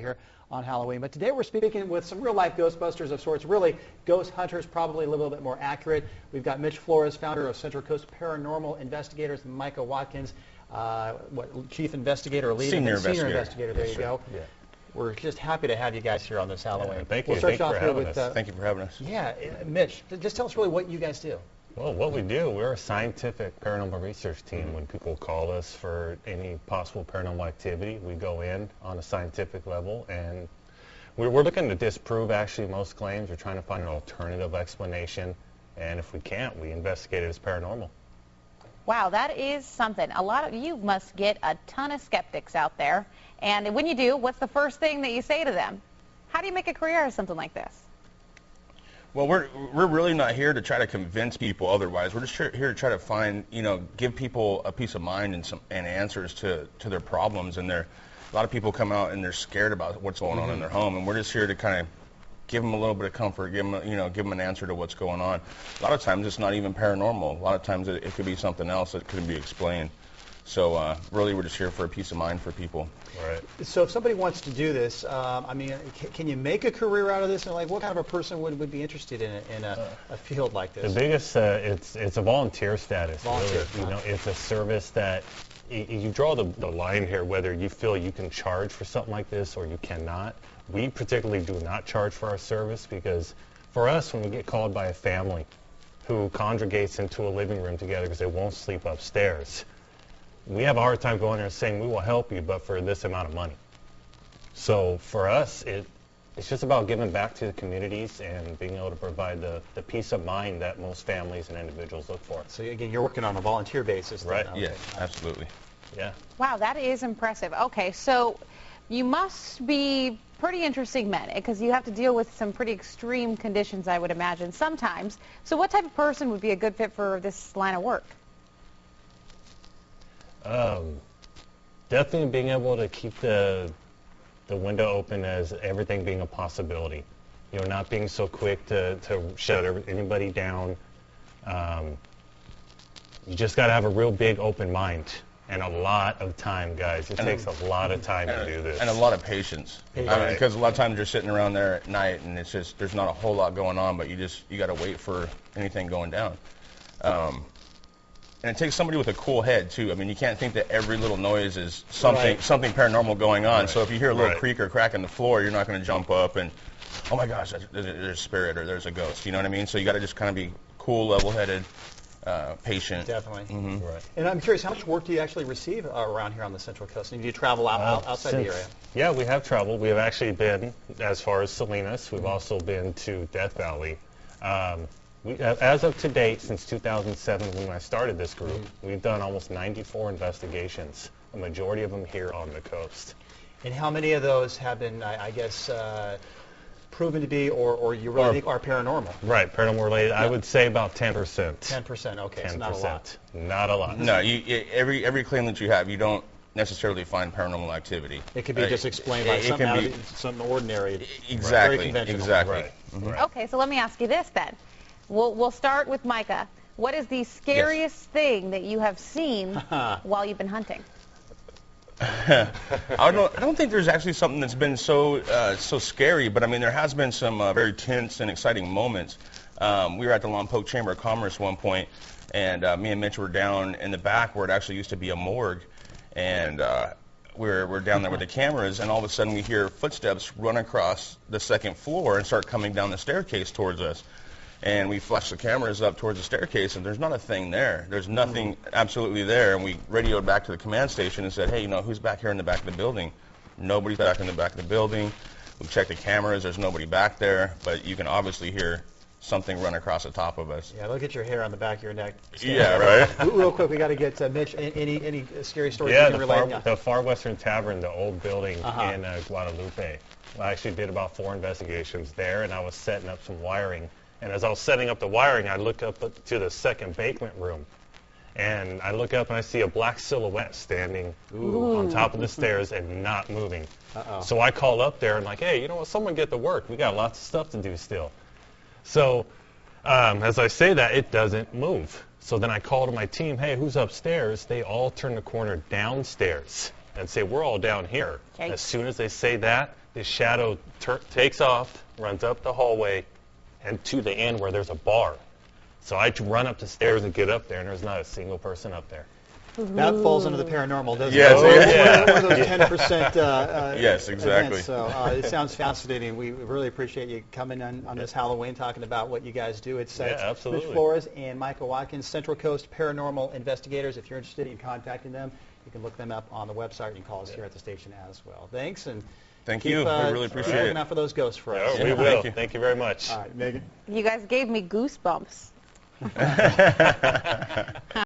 here on Halloween. But today we're speaking with some real-life Ghostbusters of sorts, really ghost hunters, probably a little bit more accurate. We've got Mitch Flores, founder of Central Coast Paranormal Investigators, and Micah Watkins, Chief Investigator, or Senior Investigator. There you go. Yeah. We're just happy to have you guys here on this Halloween. Yeah, thank you. Thank you for having us. Yeah, Mitch, just tell us really what you guys do. Well, what we do, we're a scientific paranormal research team. When people call us for any possible paranormal activity, we go in on a scientific level, and we're looking to disprove actually most claims. We're trying to find an alternative explanation, and if we can't, we investigate it as paranormal. Wow, that is something. A lot of you must get a ton of skeptics out there, and when you do, what's the first thing that you say to them? How do you make a career out of something like this? Well, we're really not here to try to convince people otherwise. We're just here to try to find, give people a peace of mind and answers to their problems. And a lot of people come out and they're scared about what's going on in their home, and we're just here to kind of give them a little bit of comfort, give them an answer to what's going on. A lot of times it's not even paranormal. A lot of times it could be something else that couldn't be explained. So really, we're just here for a peace of mind for people. Right. So if somebody wants to do this, I mean, can you make a career out of this? And like, what kind of a person would be interested in a field like this? The biggest, it's a volunteer status. Volunteer. Really. It's a service that you draw the line here, whether you feel you can charge for something like this or you cannot. We particularly do not charge for our service because for us, when we get called by a family who congregates into a living room together because they won't sleep upstairs, we have a hard time going there and saying we will help you, but for this amount of money. So for us, it's just about giving back to the communities and being able to provide the peace of mind that most families and individuals look for. So again, you're working on a volunteer basis. Right. Yeah, absolutely. Yeah. Wow, that is impressive. Okay, so you must be pretty interesting men because you have to deal with some pretty extreme conditions, I would imagine, sometimes. So what type of person would be a good fit for this line of work? Definitely being able to keep the window open as everything being a possibility. Not being so quick to shut anybody down. You just got to have a real big open mind and a lot of time, guys. It takes a lot of time to do this. And a lot of patience. Because a lot of times you're sitting around there at night and it's just, there's not a whole lot going on, but you got to wait for anything going down. And it takes somebody with a cool head, too. I mean, you can't think that every little noise is something paranormal going on. Right. So if you hear a little creak or crack in the floor, you're not going to jump up and, oh, my gosh, there's a spirit or there's a ghost. You know what I mean? So you got to just kind of be cool, level-headed, patient. Definitely. Right. And I'm curious, how much work do you actually receive around here on the Central Coast? And do you travel outside the area? Yeah, we have traveled. We have actually been as far as Salinas. We've also been to Death Valley. As of to date, since 2007, when I started this group, we've done almost 94 investigations, a majority of them here on the coast. And how many of those have been, I guess, proven to be, or you really think are paranormal? Right, paranormal related. Yeah. I would say about 10%. 10%, okay, 10%. So not a lot. Not a lot. No, every claim that you have, you don't necessarily find paranormal activity. It could be just explained by something ordinary. Exactly. Very conventional. Exactly. Right. Okay, so let me ask you this then. We'll start with Micah. What is the scariest thing that you have seen while you've been hunting? I don't think there's actually something that's been so scary, but I mean there has been some very tense and exciting moments. We were at the Lompoc Chamber of Commerce one point, and me and Mitch were down in the back where it actually used to be a morgue, and we're down there with the cameras, and all of a sudden we hear footsteps run across the second floor and start coming down the staircase towards us. And we flashed the cameras up towards the staircase, and there's not a thing there. There's nothing absolutely there. And we radioed back to the command station and said, hey, who's back here in the back of the building? Nobody's back in the back of the building. We checked the cameras. There's nobody back there. But you can obviously hear something run across the top of us. Yeah, look at your hair on the back of your neck. Yeah, right? Real quick, we got to get Mitch. Any scary stories you can relate? The Far Western Tavern, the old building in Guadalupe. I actually did about 4 investigations there, and I was setting up some wiring. And as I was setting up the wiring, I look up to the second banquet room. And I look up and I see a black silhouette standing on top of the stairs and not moving. So I call up there and like, hey, someone get to work. We got lots of stuff to do still. So as I say that, it doesn't move. So then I call to my team, hey, who's upstairs? They all turn the corner downstairs. and say, we're all down here. Okay. As soon as they say that, the shadow takes off, runs up the hallway, and to the end where there's a bar. So I run up the stairs and get up there, and there's not a single person up there. That falls under the paranormal, doesn't Yes, it? yeah. One of those 10% Yes, exactly. events. So it sounds fascinating. We really appreciate you coming on this Halloween, talking about what you guys do. It's absolutely. Mitch Flores and Micah Watkins, Central Coast Paranormal Investigators. If you're interested in contacting them, you can look them up on the website. You can call us here at the station as well. Thanks, and Thank you. We really appreciate keep it. looking out for those ghosts for us. We Yeah, will. thank you. Thank you very much. All right, Megan. You guys gave me goosebumps.